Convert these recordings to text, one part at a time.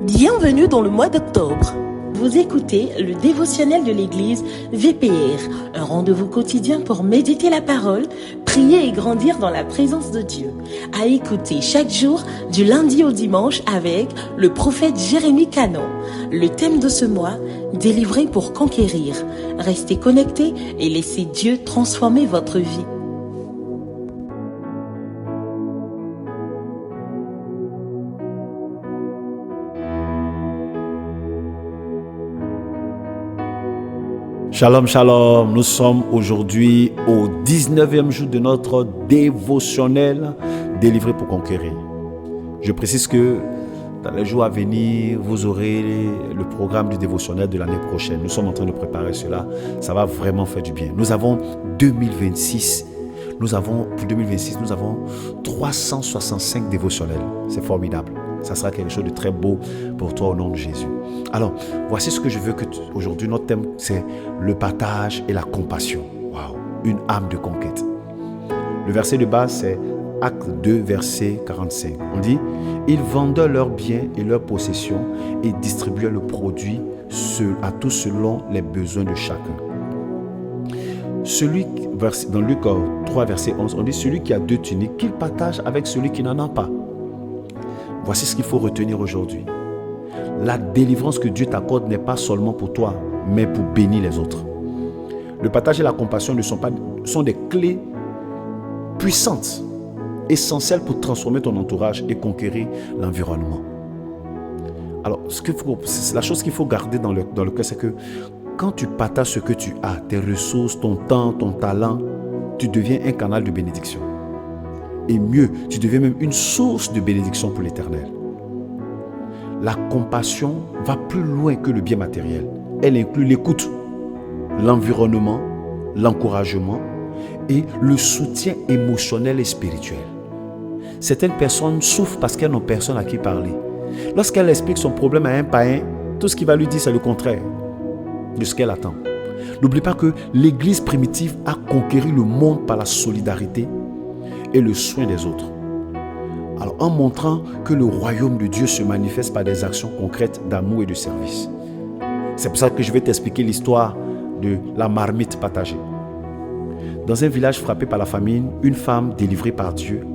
Bienvenue dans le mois d'octobre. Vous écoutez le dévotionnel de l'église VPR, un rendez-vous quotidien pour méditer la parole, prier et grandir dans la présence de Dieu. À écouter chaque jour du lundi au dimanche avec le prophète Jérémie Canon. Le thème de ce mois, délivrer pour conquérir. Restez connectés et laissez Dieu transformer votre vie. Shalom, shalom. Nous sommes aujourd'hui au 19e jour de notre dévotionnel délivré pour conquérir. Je précise que dans les jours à venir, vous aurez le programme du dévotionnel de l'année prochaine. Nous sommes en train de préparer cela. Ça va vraiment faire du bien. Nous avons 2026. Pour 2026, nous avons 365 dévotionnels. C'est formidable. Ça sera quelque chose de très beau pour toi au nom de Jésus. Alors, voici ce que je veux que aujourd'hui, notre thème, c'est le partage et la compassion. Waouh, une âme de conquête. Le verset de base, c'est Acte 2, verset 45. On dit, ils vendaient leurs biens et leurs possessions et distribuaient le produit à tous selon les besoins de chacun. Dans Luc 3, verset 11, on dit, celui qui a 2 tuniques, qu'il partage avec celui qui n'en a pas. Voici ce qu'il faut retenir aujourd'hui. La délivrance que Dieu t'accorde n'est pas seulement pour toi, mais pour bénir les autres. Le partage et la compassion sont des clés puissantes, essentielles pour transformer ton entourage et conquérir l'environnement. Alors, la chose qu'il faut garder dans le cœur, c'est que quand tu partages ce que tu as, tes ressources, ton temps, ton talent, tu deviens un canal de bénédiction. Et mieux, tu deviens même une source de bénédiction pour l'Éternel. La compassion va plus loin que le bien matériel. Elle inclut l'écoute, l'environnement, l'encouragement et le soutien émotionnel et spirituel. Certaines personnes souffrent parce qu'elles n'ont personne à qui parler. Lorsqu'elle explique son problème à un païen, tout ce qu'il va lui dire, c'est le contraire de ce qu'elle attend. N'oublie pas que l'Église primitive a conquéri le monde par la solidarité et le soin des autres. Alors, en montrant que le royaume de Dieu se manifeste par des actions concrètes d'amour et de service. C'est pour ça que je vais t'expliquer l'histoire de la marmite partagée. Dans un village frappé par la famine, une femme délivrée par Dieu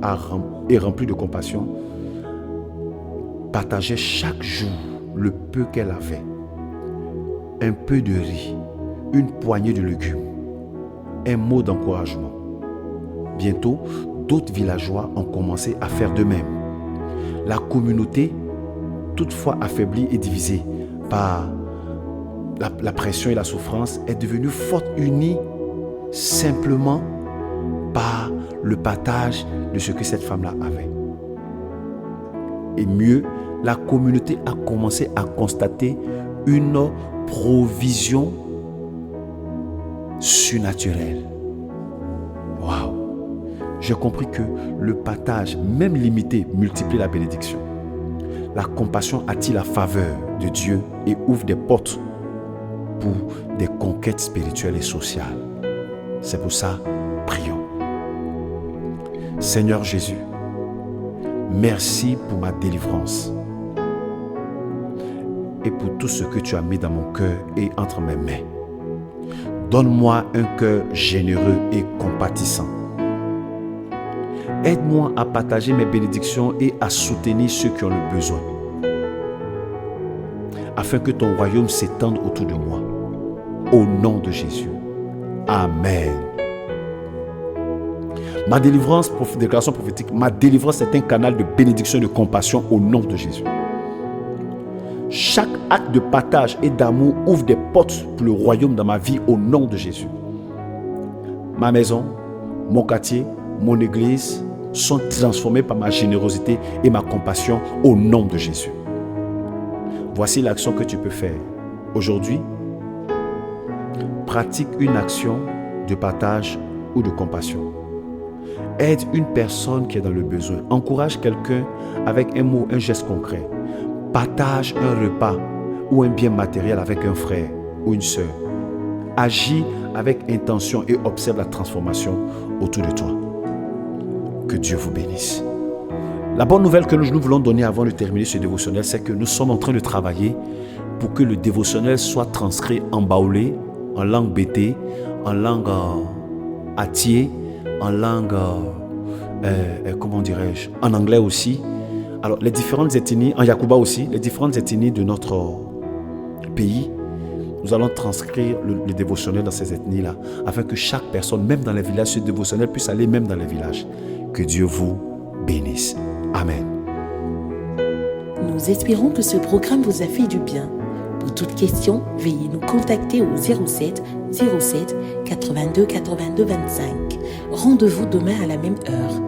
et remplie de compassion partageait chaque jour le peu qu'elle avait. Un peu de riz, une poignée de légumes, un mot d'encouragement. Bientôt, d'autres villageois ont commencé à faire de même. La communauté, toutefois affaiblie et divisée par la pression et la souffrance, est devenue forte, unie simplement par le partage de ce que cette femme-là avait. Et mieux, la communauté a commencé à constater une provision surnaturelle. Waouh! J'ai compris que le partage, même limité, multiplie la bénédiction. La compassion attire la faveur de Dieu et ouvre des portes pour des conquêtes spirituelles et sociales. C'est pour ça, prions. Seigneur Jésus, merci pour ma délivrance et pour tout ce que tu as mis dans mon cœur et entre mes mains. Donne-moi un cœur généreux et compatissant. Aide-moi à partager mes bénédictions et à soutenir ceux qui ont le besoin, afin que ton royaume s'étende autour de moi. Au nom de Jésus. Amen. Ma délivrance, déclaration prophétique, ma délivrance est un canal de bénédiction et de compassion au nom de Jésus. Chaque acte de partage et d'amour ouvre des portes pour le royaume dans ma vie au nom de Jésus. Ma maison, mon quartier, mon église sont transformés par ma générosité et ma compassion au nom de Jésus. Voici l'action que tu peux faire. Aujourd'hui, pratique une action de partage ou de compassion. Aide une personne qui est dans le besoin. Encourage quelqu'un avec un mot, un geste concret. Partage un repas ou un bien matériel avec un frère ou une sœur. Agis avec intention et observe la transformation autour de toi. Que Dieu vous bénisse. La bonne nouvelle que nous voulons donner avant de terminer ce dévotionnel, c'est que nous sommes en train de travailler pour que le dévotionnel soit transcrit en baoulé, en langue bété, en langue atié, en langue, comment dirais-je, en anglais aussi. Alors, les différentes ethnies, en Yakuba aussi, les différentes ethnies de notre pays, nous allons transcrire le dévotionnel dans ces ethnies-là, afin que chaque personne, même dans les villages, ce dévotionnel puisse aller même dans les villages. Que Dieu vous bénisse. Amen. Nous espérons que ce programme vous a fait du bien. Pour toute question, veuillez nous contacter au 07 07 82 82 25. Rendez-vous demain à la même heure.